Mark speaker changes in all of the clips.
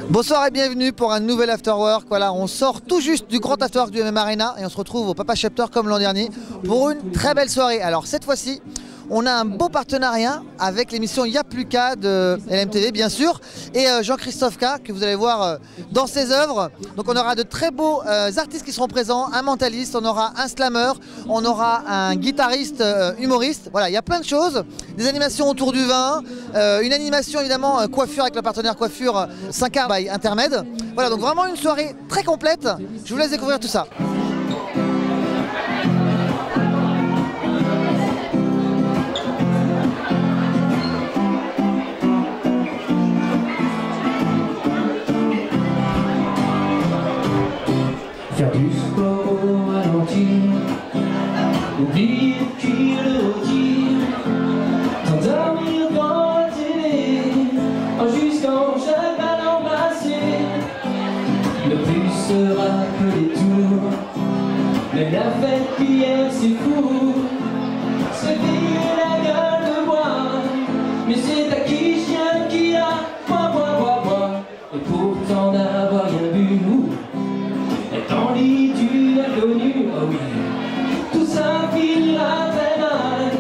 Speaker 1: Bonsoir et bienvenue pour un nouvel Afterwork. Voilà, on sort tout juste du grand Afterwork du MM Arena et on se retrouve au Papa Chapter comme l'an dernier pour une très belle soirée. Alors cette fois-ci, on a un beau partenariat avec l'émission Y'a plus qu'à de LMTV bien sûr et Jean-Christophe K que vous allez voir dans ses œuvres. Donc on aura de très beaux artistes qui seront présents, un mentaliste, on aura un slammer, on aura un guitariste humoriste. Voilà, il y a plein de choses, des animations autour du vin, une animation évidemment coiffure avec le partenaire coiffure 5A by Intermed. Voilà, donc vraiment une soirée très complète. Je vous laisse découvrir tout ça.
Speaker 2: Faire du sport au ralenti, oublier qui le redit, t'endormir devant la télé, en jusqu'en chaque ballon passé, ne plus se rappeler tout, mais la fête qu'hier c'est fou, se payer la gueule de bois, mais c'est à qui chien qui a bois, et pourtant d'avoir rien bu. Dans lit du inconnu, oh oui, tout ça finira très mal.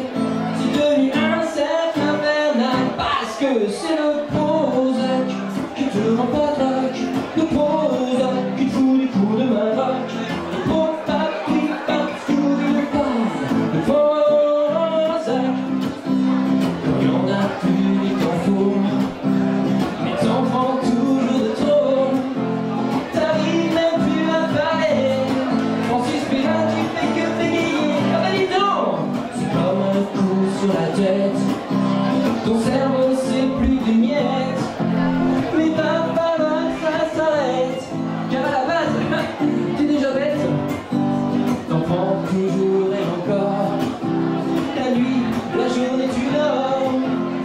Speaker 2: C'est devenu un cercle infernal parce que c'est le Prozac qui te rend pas trac, le Prozac qui te fout des coups de matraque, le Prozac qui te fout de paille, le Prozac. Quand il y en a plus, il t'en faut, mais t'en prends toujours de trop. T'arrives même plus à parler. Francis Pénal, tu fais que bégayer. Ah bah dis donc, c'est comme un coup sur la tête. Ton cerveau c'est plus de miettes. Mais va falloir que ça s'arrête, car à la base, t'es déjà bête. T'en prends toujours et encore. La nuit, la journée tu dors.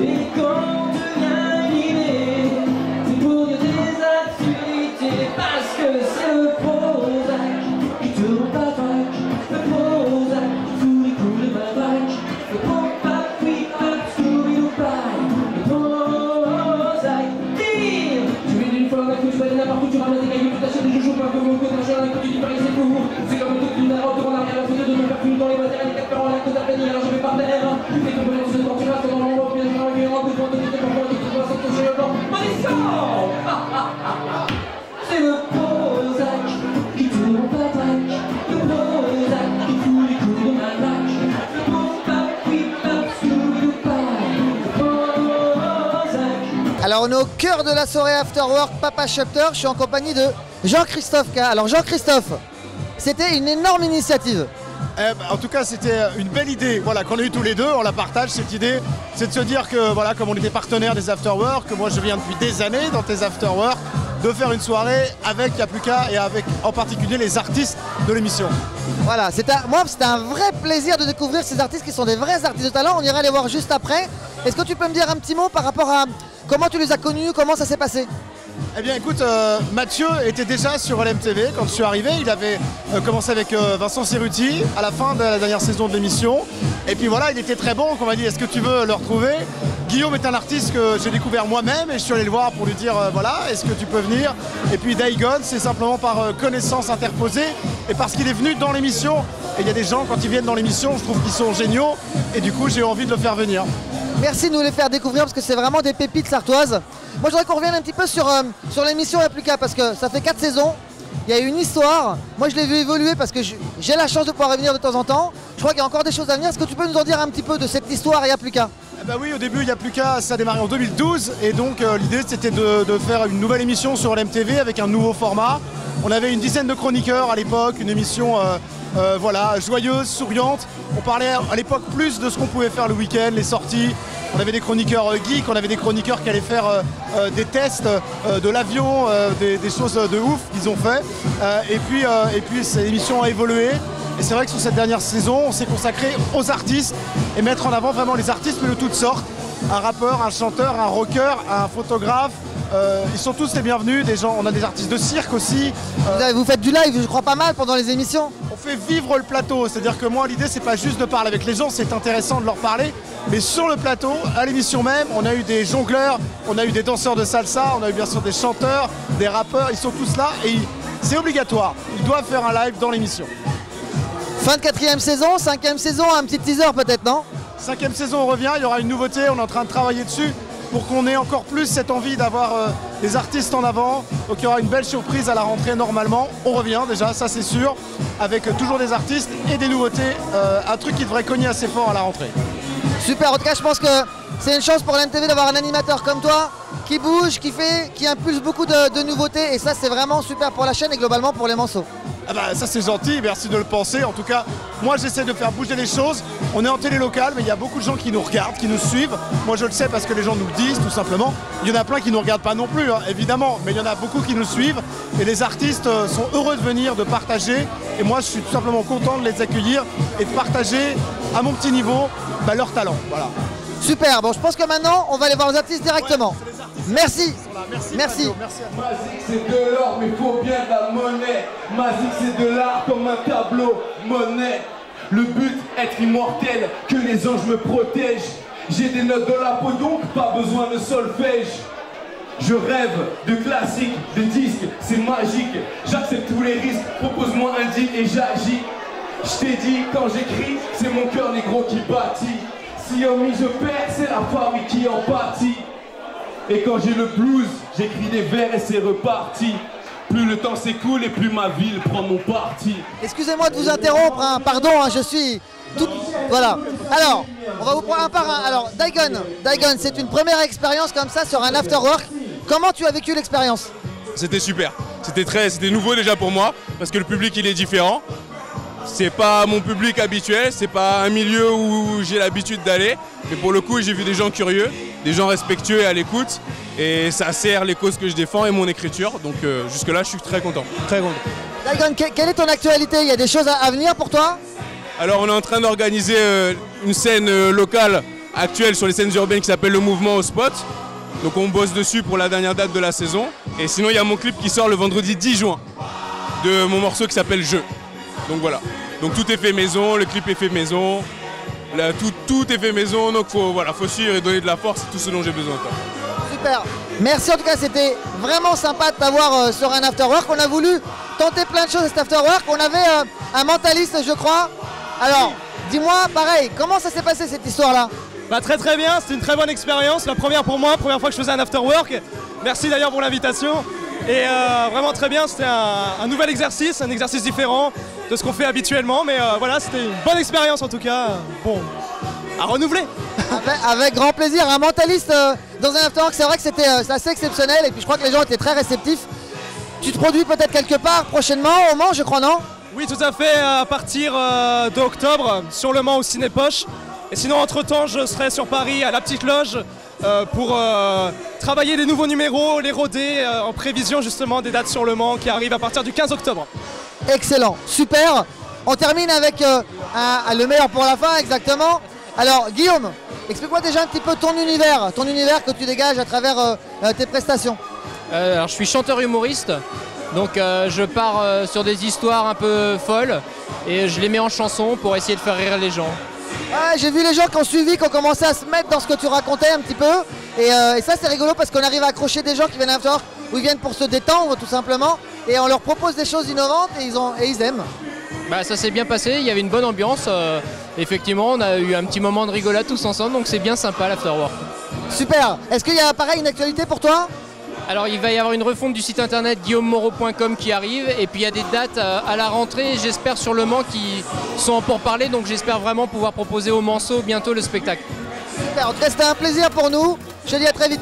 Speaker 2: Et quand on devient animé, c'est pour dire des absurdités. Parce que c'est le Prozac qui te rend pas trac, le Prozac qui fout les coups de matraque, le Prozac qui te sourit au paille, le Prozac. Délire! Tu mets d'une fois un coup, tu vas aller n'importe où, tu ramènes des cailloux, tu t'achètes des joujoux, pas comme au côté machin, et quand tu dis Paris c'est fou. C'est comme toute une aventure en arrière, la photo de nos perfumes dans les matériels, les 4 parents, la côte à peine, alors je vais par terre. Et ton bonheur, tu sais quand tu restes dans l'ombre, bien sûr, et en coup de poing, tu t'es pas fort, tu te vois sans toucher le blanc. Mauricio! C'est le Prozac qui te rend pas trac, le Prozac qui fout les coups de matraque, le Prozac qui tape sous le paille, le Prozac.
Speaker 1: Alors on est au cœur de la soirée Afterwork Papa Chapter, je suis en compagnie de Jean-Christophe K. Alors Jean-Christophe, c'était une énorme initiative.
Speaker 3: En tout cas, c'était une belle idée. Voilà, qu'on a eu tous les deux, on la partage cette idée. C'est de se dire que, voilà, comme on était partenaires des Afterwork, que moi je viens depuis des années dans tes Afterwork, de faire une soirée avec Y'a plus qu'à et avec en particulier les artistes de l'émission.
Speaker 1: Voilà, moi c'était un vrai plaisir de découvrir ces artistes qui sont des vrais artistes de talent. On ira les voir juste après. Est-ce que tu peux me dire un petit mot par rapport à comment tu les as connus, comment ça s'est passé?
Speaker 3: Eh bien écoute, Mathieu était déjà sur LMTV quand je suis arrivé. Il avait commencé avec Vincent Cerruti à la fin de la dernière saison de l'émission. Et puis voilà, il était très bon, on m'a dit est-ce que tu veux le retrouver? Guillaume est un artiste que j'ai découvert moi-même et je suis allé le voir pour lui dire voilà, est-ce que tu peux venir? Et puis Daigon, c'est simplement par connaissance interposée et parce qu'il est venu dans l'émission. Et il y a des gens, quand ils viennent dans l'émission, je trouve qu'ils sont géniaux et du coup j'ai envie de le faire venir.
Speaker 1: Merci de nous les faire découvrir parce que c'est vraiment des pépites sartoises. Moi je voudrais qu'on revienne un petit peu sur l'émission Y'a plus qu'à parce que ça fait 4 saisons, il y a une histoire. Moi je l'ai vu évoluer parce que j'ai la chance de pouvoir revenir de temps en temps. Je crois qu'il y a encore des choses à venir. Est-ce que tu peux nous en dire un petit peu de cette histoire Y'a plus qu'à?
Speaker 3: Bah oui, au début, Y'a plus qu'à, ça a démarré en 2012 et donc l'idée c'était de faire une nouvelle émission sur LMTV avec un nouveau format. On avait une dizaine de chroniqueurs à l'époque, une émission voilà, joyeuse, souriante. On parlait à l'époque plus de ce qu'on pouvait faire le week-end, les sorties. On avait des chroniqueurs geeks, on avait des chroniqueurs qui allaient faire des tests de l'avion, des choses de ouf qu'ils ont fait. Et puis cette émission a évolué. Et c'est vrai que sur cette dernière saison, on s'est consacré aux artistes et mettre en avant vraiment les artistes, mais de toutes sortes. Un rappeur, un chanteur, un rocker, un photographe, Ils sont tous les bienvenus, des gens, on a des artistes de cirque aussi.
Speaker 1: Vous faites du live, je crois, pas mal pendant les émissions.
Speaker 3: On fait vivre le plateau, c'est-à-dire que moi l'idée c'est pas juste de parler avec les gens, c'est intéressant de leur parler, mais sur le plateau, à l'émission même, on a eu des jongleurs, on a eu des danseurs de salsa, on a eu bien sûr des chanteurs, des rappeurs, ils sont tous là et c'est obligatoire, ils doivent faire un live dans l'émission.
Speaker 1: Fin de 4e saison, 5e saison, un petit teaser peut-être, non?
Speaker 3: 5e saison on revient, il y aura une nouveauté, on est en train de travailler dessus pour qu'on ait encore plus cette envie d'avoir des artistes en avant. Donc il y aura une belle surprise à la rentrée normalement. On revient déjà, ça c'est sûr, avec toujours des artistes et des nouveautés. Un truc qui devrait cogner assez fort à la rentrée.
Speaker 1: Super, en tout cas je pense que c'est une chance pour l'MTV d'avoir un animateur comme toi qui bouge, qui impulse beaucoup de nouveautés et ça c'est vraiment super pour la chaîne et globalement pour les Manceaux.
Speaker 3: Ah bah, ça c'est gentil, merci de le penser. En tout cas, moi j'essaie de faire bouger les choses. On est en télé locale, mais il y a beaucoup de gens qui nous regardent, qui nous suivent. Moi je le sais parce que les gens nous le disent tout simplement. Il y en a plein qui ne nous regardent pas non plus, hein, évidemment, mais il y en a beaucoup qui nous suivent. Et les artistes sont heureux de venir, de partager. Et moi je suis tout simplement content de les accueillir et de partager à mon petit niveau leur talent. Voilà.
Speaker 1: Super, bon je pense que maintenant on va aller voir les artistes directement.
Speaker 3: Ouais,
Speaker 1: merci.
Speaker 3: Merci.
Speaker 4: Magique c'est de l'or mais faut bien de la monnaie. Magique c'est de l'art comme un tableau, monnaie. Le but, être immortel, que les anges me protègent. J'ai des notes dans la peau donc pas besoin de solfège. Je rêve de classiques, de disques, c'est magique. J'accepte tous les risques, propose-moi un deal et j'agis. Je t'ai dit, quand j'écris, c'est mon cœur négro qui bâtit. Si en mi je perds, c'est la famille qui en pâtit. Et quand j'ai le blues, j'écris des vers et c'est reparti. Plus le temps s'écoule et plus ma ville prend mon parti.
Speaker 1: Excusez-moi de vous interrompre, hein. Pardon, hein, je suis tout... Voilà. Alors, on va vous prendre un par un. Alors, Daigon, c'est une première expérience comme ça sur un afterwork. Comment tu as vécu l'expérience?
Speaker 5: C'était super. C'était nouveau déjà pour moi parce que le public il est différent. C'est pas mon public habituel, c'est pas un milieu où j'ai l'habitude d'aller. Mais pour le coup, j'ai vu des gens curieux, des gens respectueux et à l'écoute. Et ça sert les causes que je défends et mon écriture. Donc jusque-là, je suis très content. Très content.
Speaker 1: Daigon, quelle est ton actualité? Il y a des choses à venir pour toi?
Speaker 5: Alors, on est en train d'organiser une scène locale actuelle sur les scènes urbaines qui s'appelle le Mouvement au Spot. Donc on bosse dessus pour la dernière date de la saison. Et sinon, il y a mon clip qui sort le vendredi 10 juin de mon morceau qui s'appelle Jeu. Donc voilà, donc tout est fait maison, le clip est fait maison, tout est fait maison, donc faut suivre et donner de la force, c'est tout ce dont j'ai besoin. Quoi.
Speaker 1: Super, merci en tout cas, c'était vraiment sympa de t'avoir sur un afterwork. On a voulu tenter plein de choses à cet afterwork, on avait un mentaliste je crois. Alors, dis-moi pareil, comment ça s'est passé cette histoire-là?
Speaker 6: Très bien, c'était une très bonne expérience, la première pour moi, première fois que je faisais un afterwork. Merci d'ailleurs pour l'invitation. Et vraiment très bien, c'était un nouvel exercice, un exercice différent de ce qu'on fait habituellement. Mais voilà, c'était une bonne expérience en tout cas. Bon, à renouveler.
Speaker 1: Avec grand plaisir, un mentaliste dans un afterwork, c'est vrai que c'était assez exceptionnel. Et puis je crois que les gens étaient très réceptifs. Tu te produis peut-être quelque part prochainement au Mans, je crois, non?
Speaker 6: Oui, tout à fait, à partir d'octobre, sur le Mans au Cinépoche. Et sinon, entre-temps, je serai sur Paris à la Petite Loge pour travailler des nouveaux numéros, les roder en prévision justement des dates sur le Mans qui arrivent à partir du 15 octobre.
Speaker 1: Excellent, super. On termine avec le meilleur pour la fin, exactement. Alors, Guillaume, explique-moi déjà un petit peu ton univers que tu dégages à travers tes prestations.
Speaker 7: Alors, je suis chanteur humoriste. Donc je pars sur des histoires un peu folles et je les mets en chanson pour essayer de faire rire les gens.
Speaker 1: Ouais, j'ai vu les gens qui ont suivi, qui ont commencé à se mettre dans ce que tu racontais un petit peu. Et ça c'est rigolo parce qu'on arrive à accrocher des gens qui viennent à l'afterwork où ils viennent pour se détendre tout simplement. Et on leur propose des choses innovantes et ils aiment.
Speaker 7: Bah, ça s'est bien passé, il y avait une bonne ambiance. Effectivement, on a eu un petit moment de rigolade tous ensemble, donc c'est bien sympa l'afterwork.
Speaker 1: Super. Est-ce qu'il y a pareil une actualité pour toi?
Speaker 7: Alors il va y avoir une refonte du site internet guillaumemoro.com qui arrive et puis il y a des dates à la rentrée, j'espère sur le Mans qui sont en pourparlers, donc j'espère vraiment pouvoir proposer aux Manceaux bientôt le spectacle.
Speaker 1: Super, en tout cas c'était un plaisir pour nous, je te dis à très vite.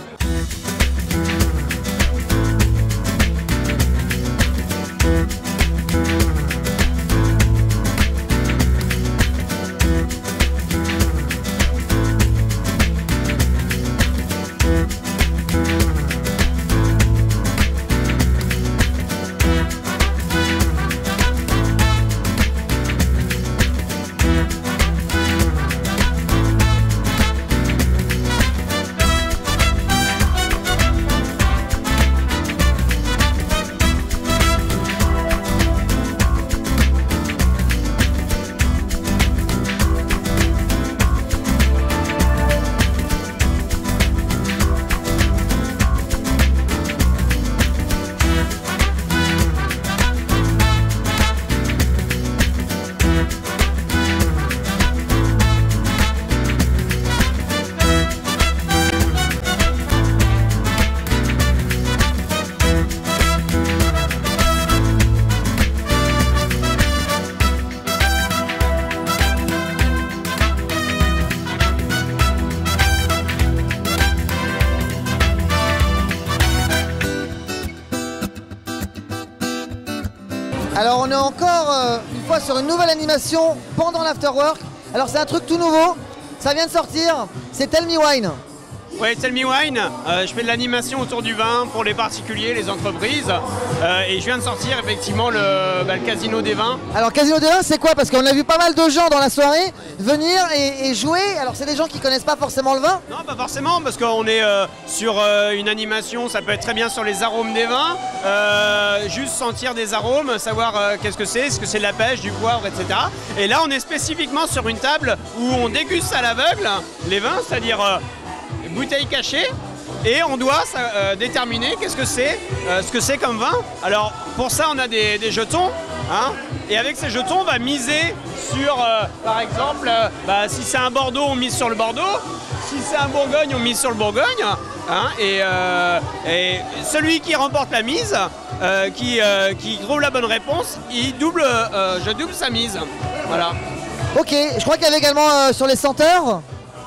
Speaker 1: Alors on est encore une fois sur une nouvelle animation pendant l'afterwork. Alors c'est un truc tout nouveau, ça vient de sortir, c'est Tell Me Wine.
Speaker 8: Ouais, Tell Me Wine, je fais de l'animation autour du vin pour les particuliers, les entreprises. Et je viens de sortir effectivement le Casino des vins.
Speaker 1: Alors Casino des vins c'est quoi? Parce qu'on a vu pas mal de gens dans la soirée venir et jouer. Alors c'est des gens qui connaissent pas forcément le vin?
Speaker 8: Non, pas forcément, parce qu'on est sur une animation, ça peut être très bien sur les arômes des vins. Juste sentir des arômes, savoir qu'est-ce que c'est, est-ce que c'est de la pêche, du poivre, etc. Et là on est spécifiquement sur une table où on déguste à l'aveugle les vins, c'est-à-dire bouteille cachée, et on doit déterminer qu'est-ce que c'est, ce que c'est comme vin. Alors pour ça on a des jetons, hein, et avec ces jetons on va miser sur, par exemple, si c'est un Bordeaux on mise sur le Bordeaux, si c'est un Bourgogne on mise sur le Bourgogne, hein, et celui qui remporte la mise, qui trouve la bonne réponse, je double sa mise. Voilà.
Speaker 1: Ok, je crois qu'il y avait également sur les senteurs.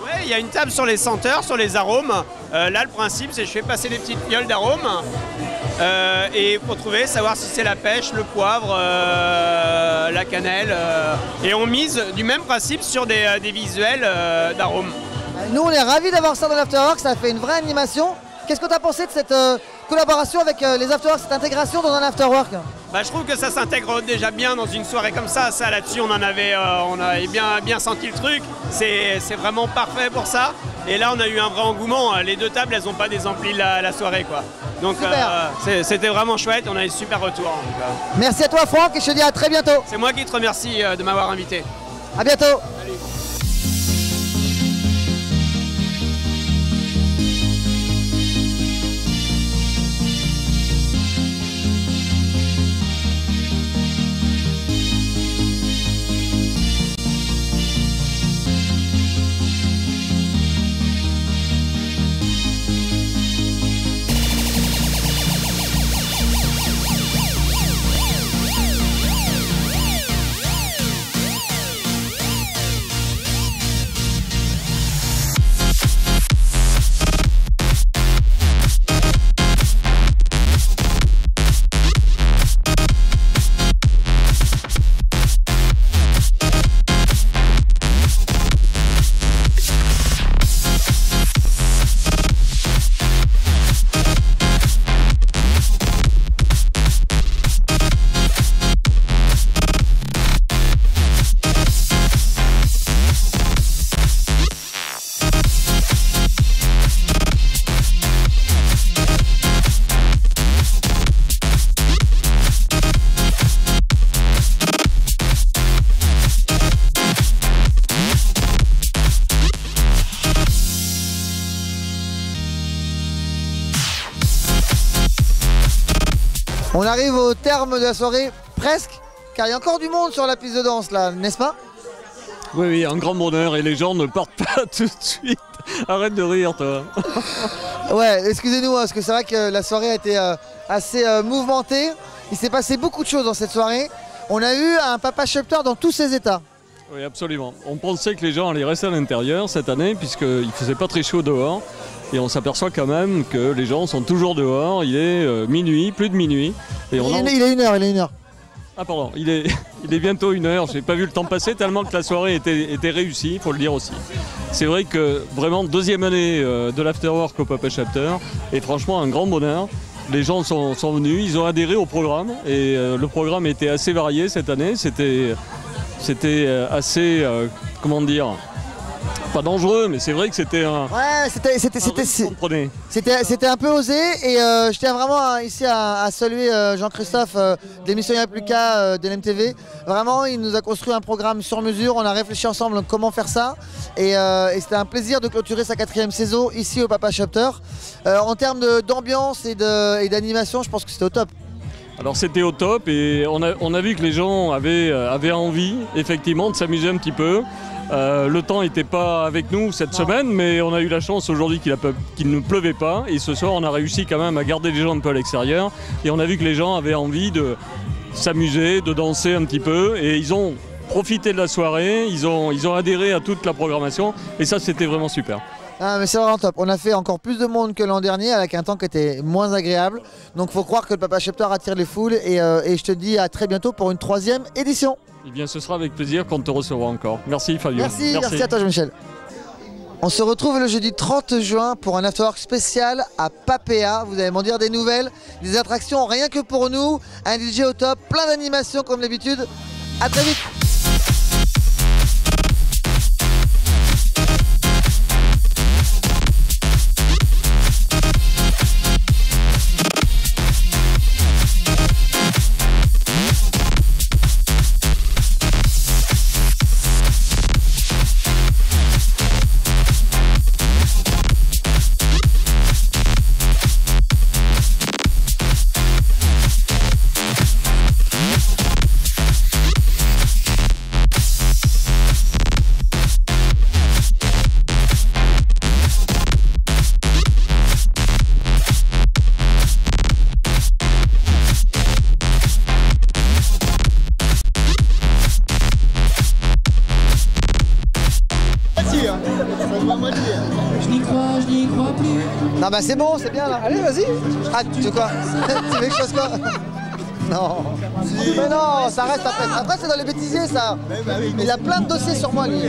Speaker 8: Ouais, il y a une table sur les senteurs, sur les arômes. Là, le principe, c'est que je fais passer des petites fioles d'arômes et pour trouver, savoir si c'est la pêche, le poivre, la cannelle. Et on mise du même principe sur des visuels d'arômes.
Speaker 1: Nous, on est ravis d'avoir ça dans l'Afterwork, ça fait une vraie animation. Qu'est-ce que tu as pensé de cette collaboration avec les Afterwork, cette intégration dans un Afterwork?
Speaker 8: Je trouve que ça s'intègre déjà bien dans une soirée comme ça. Ça, là-dessus, on avait bien senti le truc. C'est vraiment parfait pour ça. Et là, on a eu un vrai engouement. Les deux tables, elles n'ont pas désempli la soirée, quoi. Donc, c'était vraiment chouette. On a eu super retour.
Speaker 1: Merci à toi, Franck, et je te dis à très bientôt.
Speaker 8: C'est moi qui te remercie de m'avoir invité.
Speaker 1: À bientôt.
Speaker 8: Salut.
Speaker 1: On arrive au terme de la soirée, presque, car il y a encore du monde sur la piste de danse là, n'est-ce pas?
Speaker 9: Oui, un grand bonheur, et les gens ne partent pas tout de suite. Arrête de rire, toi.
Speaker 1: Ouais, excusez-nous, parce que c'est vrai que la soirée a été assez mouvementée. Il s'est passé beaucoup de choses dans cette soirée. On a eu un Papa Chapter dans tous ses états.
Speaker 9: Oui, absolument. On pensait que les gens allaient rester à l'intérieur cette année, puisqu'il ne faisait pas très chaud dehors. Et on s'aperçoit quand même que les gens sont toujours dehors. Il est minuit, plus de minuit. Et
Speaker 1: il est 1h.
Speaker 9: Ah pardon, il est bientôt 1h. Je n'ai pas vu le temps passer tellement que la soirée était réussie, il faut le dire aussi. C'est vrai que vraiment deuxième année de l'Afterwork au Papa Chapter. Et franchement un grand bonheur. Les gens sont venus, ils ont adhéré au programme. Et le programme était assez varié cette année. C'était assez, comment dire, pas dangereux, mais c'est vrai que c'était un...
Speaker 1: Ouais, c'était un peu osé, et je tiens vraiment ici à saluer Jean-Christophe de l'émission Y'a plus qu'à de l'MTV. Vraiment, il nous a construit un programme sur mesure, on a réfléchi ensemble comment faire ça, et c'était un plaisir de clôturer sa 4e saison ici au Papa Chapter. En termes d'ambiance et d'animation, je pense que c'était au top.
Speaker 9: Alors c'était au top, et on a vu que les gens avaient envie effectivement de s'amuser un petit peu. Le temps n'était pas avec nous cette semaine, mais on a eu la chance aujourd'hui qu'il ne pleuvait pas, et ce soir on a réussi quand même à garder les gens un peu à l'extérieur, et on a vu que les gens avaient envie de s'amuser, de danser un petit peu, et ils ont profité de la soirée, ils ont adhéré à toute la programmation, et ça c'était vraiment super.
Speaker 1: Ah, mais c'est vraiment top. On a fait encore plus de monde que l'an dernier avec un temps qui était moins agréable. Donc faut croire que le Papa Chapter attire les foules et je te dis à très bientôt pour une 3e édition.
Speaker 9: Eh bien, ce sera avec plaisir qu'on te recevra encore. Merci Fabio.
Speaker 1: Merci à toi Jean-Michel. On se retrouve le jeudi 30 juin pour un afterwork spécial à Papéa. Vous allez m'en dire des nouvelles, des attractions rien que pour nous, un DJ au top, plein d'animations comme d'habitude. À très vite.
Speaker 2: Je n'y crois plus.
Speaker 1: Non bah c'est bon, c'est bien là. Allez vas-y. Ah tu veux quoi? Tu veux que je fasse quoi? Non. Mais non, ça reste après. Après c'est dans les bêtisiers ça. Il a plein de dossiers sur moi lui.